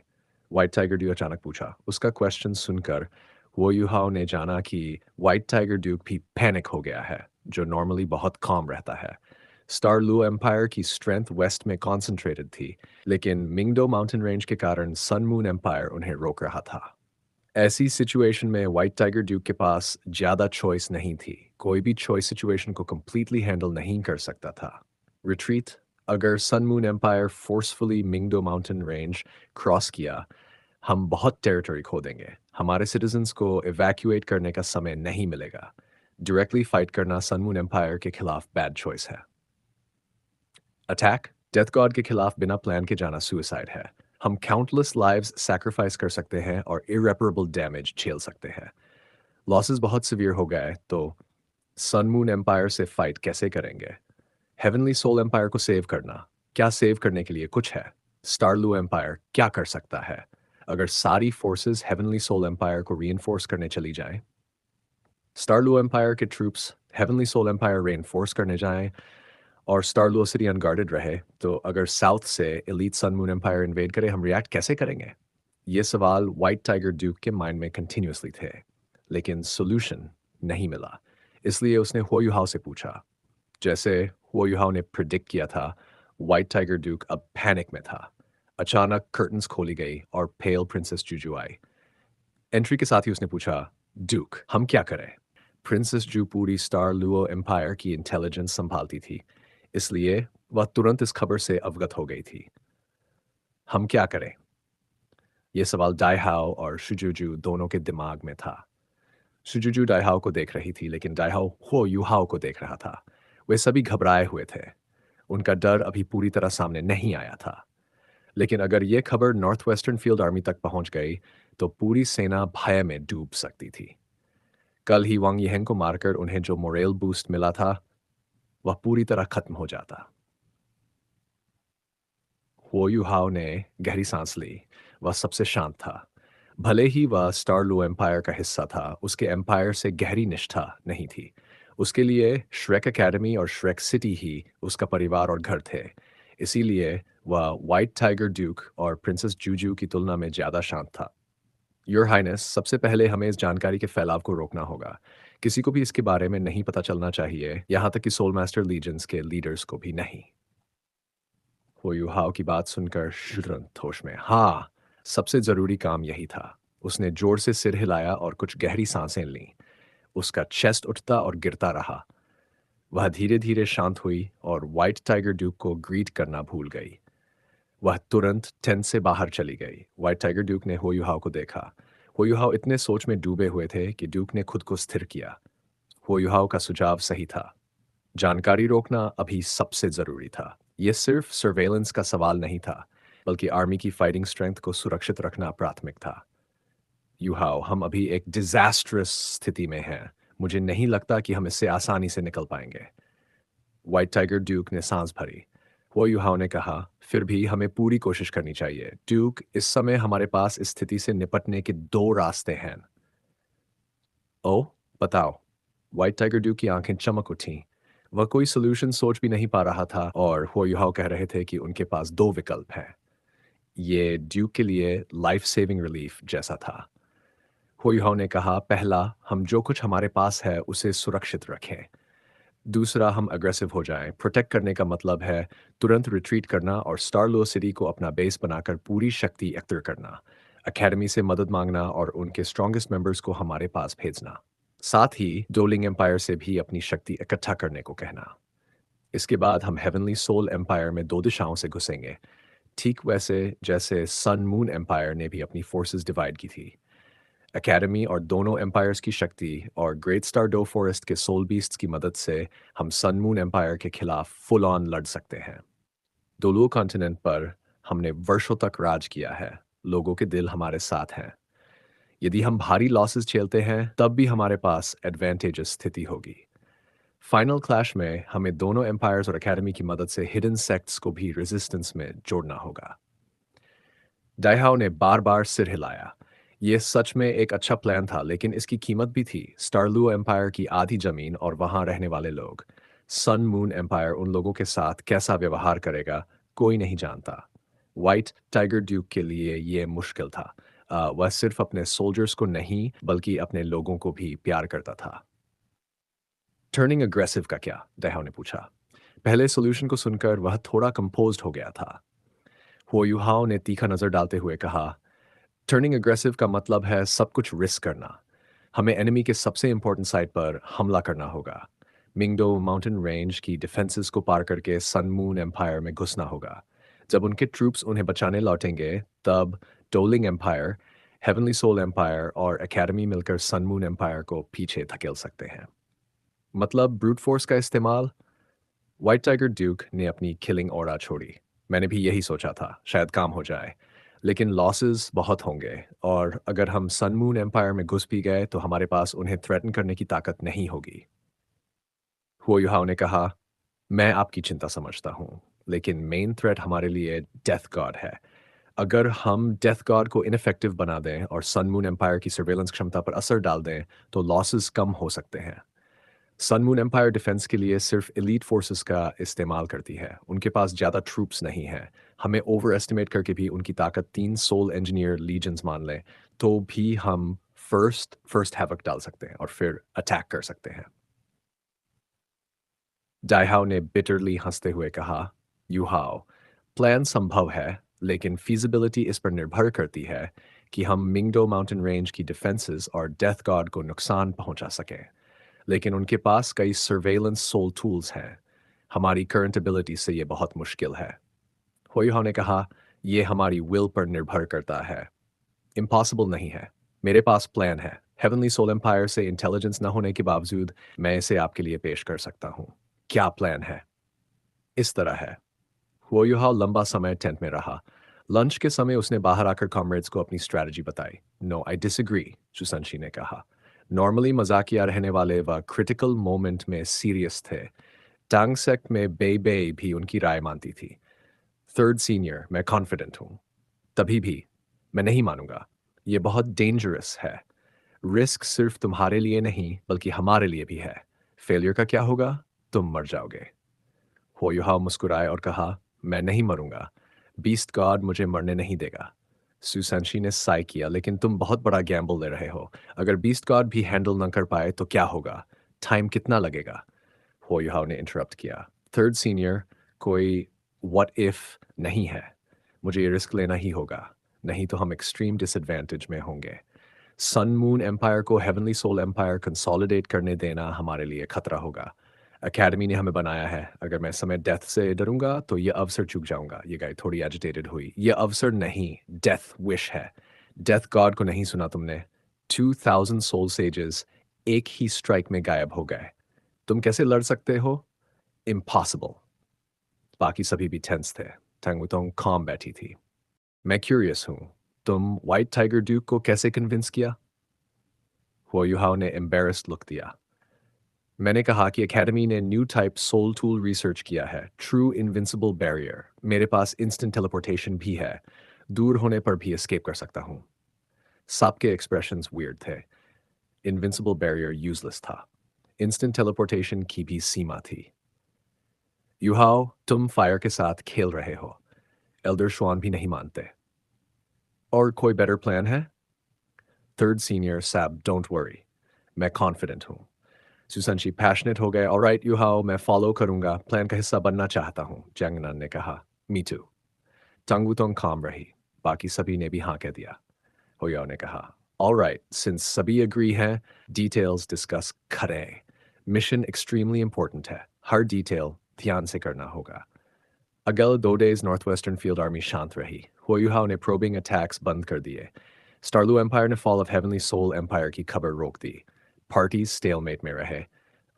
व्हाइट टाइगर ड्यूक अचानक पूछा। उसका क्वेश्चन सुनकर वो युहाओ ने जाना कि व्हाइट टाइगर ड्यूक भी पैनिक हो गया है, जो नॉर्मली बहुत काम रहता है। स्टार लू एम्पायर की स्ट्रेंथ वेस्ट में कॉन्सेंट्रेटेड थी, लेकिन मिंगडो माउंटेन रेंज के कारण सन मून एम्पायर उन्हें रोक रहा था। ऐसी सिचुएशन में व्हाइट टाइगर ड्यूक के पास ज़्यादा चॉइस नहीं थी। कोई भी चॉइस सिचुएशन को कंप्लीटली हैंडल नहीं कर सकता था। रिट्रीट। अगर Sun moon empire forcefully Mingdou mountain range cross किया, हम बहुत टेरिटरी खो देंगे। हमारे सिटीजन्स को इवैक्यूएट करने का समय नहीं मिलेगा। डायरेक्टली फाइट करना सन मून एम्पायर के खिलाफ बैड चॉइस है। अटैक। डेथ गॉड के खिलाफ बिना प्लान के जाना सुसाइड है। हम काउंटलेस लाइव्स सैक्रिफाइस कर सकते हैं और इरेपरेबल डैमेज झेल सकते हैं। लॉसेस बहुत सिवियर हो गए तो सन मून एम्पायर से फाइट कैसे करेंगे? हेवनली सोल एम्पायर को सेव करना, क्या सेव करने के लिए कुछ है? स्टारलू एम्पायर क्या कर सकता है? अगर सारी फोर्सेस हेवनली सोल एम्पायर को रीइंफोर्स करने चली जाएं, स्टारलू एम्पायर के troops heavenly soul empire reinforce करने जाएं और स्टारलू सिटी अनगार्डेड रहे, तो अगर साउथ से elite sun moon empire invade करे, हम रिएक्ट कैसे करेंगे? ये सवाल वाइट टाइगर ड्यूक के माइंड में कंटिन्यूसली थे, लेकिन सोल्यूशन नहीं मिला। इसलिए उसने हुओ युहाओ से पूछा। जैसे हुओ युहाओ ने प्रिडिक्ट किया था, वाइट टाइगर ड्यूक अब पैनिक में था। अचानक कर्टन्स खोली गई और पेल प्रिंसेस जूजू आई। एंट्री के साथ ही उसने पूछा, ड्यूक हम क्या करें? प्रिंसेस जू पूरी स्टार लुओ एम्पायर की इंटेलिजेंस संभालती थी, इसलिए वह तुरंत इस खबर से अवगत हो गई थी। हम क्या करें? यह सवाल डाइहाओ और शुजुजू दोनों के दिमाग में था। शुजुजू डाइहाओ को देख रही थी, लेकिन डाइहाओ हो युहाओ को देख रहा था। वे सभी घबराए हुए थे। उनका डर अभी पूरी तरह सामने नहीं आया था। लेकिन अगर यह खबर नॉर्थ वेस्टर्न फील्ड आर्मी तक पहुंच गई, तो पूरी सेना भय में डूब सकती थी। कल ही वांग यिहेंग को मारकर उन्हें जो मोरल बूस्ट मिला था, वह पूरी तरह खत्म हो जाता। हुओ युहाओ ने गहरी सांस ली। वह सबसे शांत था। भले ही वह स्टारलू एम्पायर का हिस्सा था, उसके एम्पायर से गहरी निष्ठा नहीं थी। उसके लिए श्रेक एकेडमी और श्रेक सिटी ही उसका परिवार और घर थे। इसीलिए वह वाइट टाइगर ड्यूक और प्रिंसेस जूजू की तुलना में ज़्यादा शांत था। योर हाइनेस, सबसे पहले हमें इस जानकारी के फैलाव को रोकना होगा। किसी को भी इसके बारे में नहीं पता चलना चाहिए, यहाँ तक कि सोल मास्टर लीजेंस के लीडर्स को भी नहीं। वो युहाओ की बात सुनकर तुरंत होश में, हाँ, सबसे जरूरी काम यही था। उसने जोर से सिर हिलाया और कुछ गहरी सांसें लीं। उसका चेस्ट उठता और गिरता रहा। वह धीरे धीरे शांत हुई और व्हाइट टाइगर ड्यूक को ग्रीट करना भूल गई। वह तुरंत टेंट से बाहर चली गई। व्हाइट टाइगर ड्यूक ने हो युहाओ को देखा। हो युहाओ इतने सोच में डूबे हुए थे कि ड्यूक ने खुद को स्थिर किया। हो युहाओ का सुझाव सही था। जानकारी रोकना अभी सबसे जरूरी था। यह सिर्फ सर्वेलेंस का सवाल नहीं था, बल्कि आर्मी की फाइटिंग स्ट्रेंथ को सुरक्षित रखना प्राथमिक था। युहाओ, हम अभी एक डिजास्ट्रस स्थिति में हैं। मुझे नहीं लगता कि हम इससे आसानी से निकल पाएंगे। व्हाइट टाइगर ड्यूक ने सांस भरी। वो युहाओ ने कहा, फिर भी हमें पूरी कोशिश करनी चाहिए। ड्यूक, इस समय हमारे पास इस स्थिति से निपटने के दो रास्ते हैं। ओ, बताओ। व्हाइट टाइगर ड्यूक की आंखें चमक उठीं। वह कोई सोल्यूशन सोच भी नहीं पा रहा था और हुओ युहाओ कह रहे थे कि उनके पास दो विकल्प हैं। ये ड्यूक के लिए लाइफ सेविंग रिलीफ जैसा था। हुओ युहाओ ने कहा, पहला, हम जो कुछ हमारे पास है उसे सुरक्षित रखें। दूसरा, हम अग्रेसिव हो जाएं। प्रोटेक्ट करने का मतलब है तुरंत रिट्रीट करना और स्टारलो सिटी को अपना बेस बनाकर पूरी शक्ति एकत्र करना, एकेडमी से मदद मांगना और उनके स्ट्रॉन्गेस्ट मेंबर्स को हमारे पास भेजना। साथ ही डोलिंग एम्पायर से भी अपनी शक्ति इकट्ठा करने को कहना। इसके बाद हम हेवनली सोल एम्पायर में दो दिशाओं से घुसेंगे, ठीक वैसे जैसे सन मून एम्पायर ने भी अपनी फोर्सेस डिवाइड की थी। एकेडमी और दोनों एम्पायर्स की शक्ति और ग्रेट स्टार डो फॉरेस्ट के सोल बीस्ट्स की मदद से हम सन मून एम्पायर के खिलाफ फुल ऑन लड़ सकते हैं। दोलू कॉन्टिनेंट पर हमने वर्षों तक राज किया है। लोगों के दिल हमारे साथ हैं। यदि हम भारी लॉसेस झेलते हैं, तब भी हमारे पास एडवांटेजेस स्थिति होगी। फाइनल क्लैश में हमें दोनों एम्पायर्स और एकेडमी की मदद से हिडन सेक्ट्स को भी रेजिस्टेंस में जोड़ना होगा। डाइहाओ ने बार बार सिर हिलाया। यह सच में एक अच्छा प्लान था, लेकिन इसकी कीमत भी थी। स्टारलू एम्पायर की आधी जमीन और वहां रहने वाले लोग। सन मून एम्पायर उन लोगों के साथ कैसा व्यवहार करेगा, कोई नहीं जानता। व्हाइट टाइगर ड्यूक के लिए यह मुश्किल था। वह सिर्फ अपने सोल्जर्स को नहीं, बल्कि अपने लोगों को भी प्यार करता था। टर्निंग अग्रेसिव का क्या? डाइहाओ ने पूछा। पहले सॉल्यूशन को सुनकर वह थोड़ा कंपोज्ड हो गया था। हुओ युहाओ ने तीखा नजर डालते हुए कहा, टर्निंग अग्रेसिव का मतलब है सब कुछ रिस्क करना। हमें एनिमी के सबसे इंपॉर्टेंट साइट पर हमला करना होगा। मिंगडो माउंटेन रेंज की डिफेंसेस को पार करके सन मून एम्पायर में घुसना होगा। जब उनके ट्रूप्स उन्हें बचाने लौटेंगे, तब Douling empire, heavenly soul empire और एकेडमी मिलकर सन मून एम्पायर को पीछे धकेल सकते हैं। मतलब ब्रूट फोर्स का इस्तेमाल? व्हाइट टाइगर ड्यूक ने अपनी किलिंग ऑरा छोड़ी। मैंने भी यही सोचा था, शायद काम हो जाए। लेकिन लॉसेस बहुत होंगे, और अगर हम सन मून एम्पायर में घुस भी गए तो हमारे पास उन्हें थ्रेटन करने की ताकत नहीं होगी। हुओ युहाओ ने कहा, मैं आपकी चिंता समझता हूँ, लेकिन मेन थ्रेट हमारे लिए डेथ गॉड है। अगर हम डेथ गार्ड को इनफेक्टिव बना दें और सन मून एम्पायर की सर्वेलेंस क्षमता पर असर डाल दें तो लॉसेस कम हो सकते हैं। सन मून एम्पायर डिफेंस के लिए सिर्फ एलीट फोर्सेस का इस्तेमाल करती है, उनके पास ज़्यादा ट्रूप्स नहीं हैं। हमें ओवर एस्टिमेट करके भी उनकी ताकत 3 सोल इंजीनियर लीजन्स मान लें तो भी हम फर्स्ट हैवक डाल सकते हैं और फिर अटैक कर सकते हैं। डाइहाओ ने बिटरली हंसते हुए कहा, यूहाओ, प्लान संभव है, लेकिन फीजिबिलिटी इस पर निर्भर करती है कि हम मिंगडो माउंटेन रेंज की डिफेंसेस और डेथ गार्ड को नुकसान पहुंचा सकें। लेकिन उनके पास कई सर्वेलेंस सोल टूल्स हैं। हमारी करंट एबिलिटी से ये बहुत मुश्किल है। हुईहाओ ने कहा, यह हमारी विल पर निर्भर करता है। इम्पॉसिबल नहीं है। मेरे पास प्लान है। हेवनली सोल एम्पायर से इंटेलिजेंस न होने के बावजूद मैं इसे आपके लिए पेश कर सकता हूँ। क्या प्लान है? इस तरह है। हुओयुहाओ लंबा समय टेंट में रहा। लंच के समय उसने बाहर आकर कॉमरेड्स को अपनी स्ट्रैटेजी बताई। नो, आई डिसएग्री, चुसनशी ने कहा। नॉर्मली मजाकिया रहने वाले वह क्रिटिकल मोमेंट में सीरियस थे। टांगसेक में बे बे भी उनकी राय मानती थी। थर्ड सीनियर, मैं कॉन्फिडेंट हूँ। तभी भी मैं नहीं मानूंगा। ये बहुत डेंजरस है। रिस्क सिर्फ तुम्हारे लिए नहीं बल्कि हमारे लिए भी है। फेलियर का क्या होगा? तुम मर जाओगे। होयुहा मुस्कुराए और कहा, मैं नहीं मरूंगा। बीस्ट गॉड मुझे मरने नहीं देगा। सुसंशी ने साय किया, लेकिन तुम बहुत बड़ा गैम्बल ले रहे हो। अगर बीस्ट गॉड भी हैंडल न कर पाए तो क्या होगा? टाइम कितना लगेगा? होयुहाव ने इंटरप्ट किया। थर्ड सीनियर, कोई व्हाट इफ नहीं है। मुझे ये रिस्क लेना ही होगा, नहीं तो हम एक्सट्रीम डिसएडवांटेज में होंगे। सन मून एम्पायर को हेवनली सोल एम्पायर कंसोलिडेट करने देना हमारे लिए खतरा होगा। एकेडमी ने हमें बनाया है। अगर मैं समय डेथ से डरूंगा तो ये अवसर चूक जाऊंगा। ये गाय थोड़ी एजिटेटेड हुई। ये अवसर नहीं, डेथ विश है। डेथ गॉड को नहीं सुना तुमने? 2000 सोल सेजेस एक ही स्ट्राइक में गायब हो गए। तुम कैसे लड़ सकते हो? इम्पॉसिबल। बाकी सभी भी टेंस थे। टंगुतोंग कॉम बैठी थी। मैं क्यूरियस हूं, तुम व्हाइट टाइगर ड्यूक को कैसे कन्विंस किया? हुओयुहाओ ने एम्बेरस्ड लुक दिया। मैंने कहा कि एकेडमी ने new type soul tool research किया है, ट्रू इनविंसिबल बैरियर। मेरे पास इंस्टेंट टेलीपोर्टेशन भी है, दूर होने पर भी एस्केप कर सकता हूँ। सबके एक्सप्रेशंस वियर्ड थे। इनविंसिबल बैरियर यूजलेस था। इंस्टेंट टेलीपोर्टेशन की भी सीमा थी। युहाओ, तुम फायर के साथ खेल रहे हो। एल्डर श्वान भी नहीं मानते। और कोई बेटर प्लान है? Third senior SAB, don't worry, मैं कॉन्फिडेंट हूँ। सुसंशी पैशनेट हो गए। ऑलराइट युहाओ, मैं फॉलो करूंगा। प्लान का हिस्सा बनना चाहता हूँ, जंगनान ने कहा। मी टू। टंगुतोंग काम रही। बाकी सभी ने भी हाँ कह दिया। होयाओ ने कहा, ऑलराइट, सिंस सभी एग्री हैं, डिटेल्स डिस्कस करें। मिशन एक्सट्रीमली इंपॉर्टेंट है। हर डिटेल ध्यान से करना होगा। अगले 2 days north western field army शांत रही। होयुहाओ ने प्रोबिंग अटैक्स बंद कर दिए। स्टारलू एम्पायर ने fall of heavenly soul empire की खबर रोक दी। पार्टीज स्टेलमेट में रहे।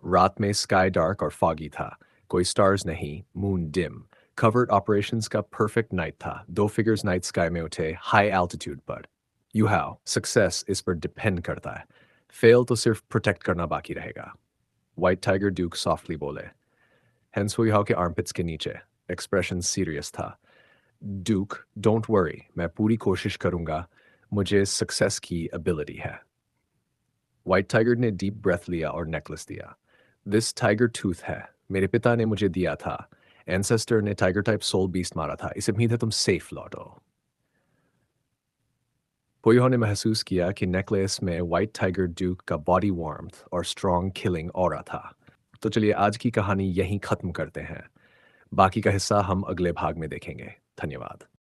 रात में स्काई डार्क और फॉगी था। कोई स्टार्स नहीं, मून डिम। कवर्ड ऑपरेशंस का परफेक्ट नाइट था। 2 फिगर्स नाइट स्काई में उठे, हाई एल्टीट्यूड पर। यूहाओ, सक्सेस इस पर डिपेंड करता है। फेल तो सिर्फ प्रोटेक्ट करना बाकी रहेगा। व्हाइट टाइगर ड्यूक सॉफ्टली बोले। हेंस हुईहाओ के आर्मपिट्स के नीचे एक्सप्रेशन सीरियस था। ड्यूक, डोंट वरी, मैं पूरी कोशिश करूंगा। मुझे सक्सेस की एबिलिटी है। व्हाइट टाइगर ने डीप ब्रेथ लिया और नेकलेस दिया। दिस टाइगर टूथ है, मेरे पिता ने मुझे दिया था। एंसेस्टर ने टाइगर टाइप सोल बीस्ट मारा था। इसे उम्मीद है तुम सेफ लौटो। पुयोह ने महसूस किया कि नेकलेस में व्हाइट टाइगर ड्यूक का बॉडी वार्मथ और स्ट्रॉन्ग किलिंग ऑरा था। तो चलिए आज की कहानी यहीं खत्म करते हैं। बाकी का हिस्सा हम अगले भाग में देखेंगे। धन्यवाद।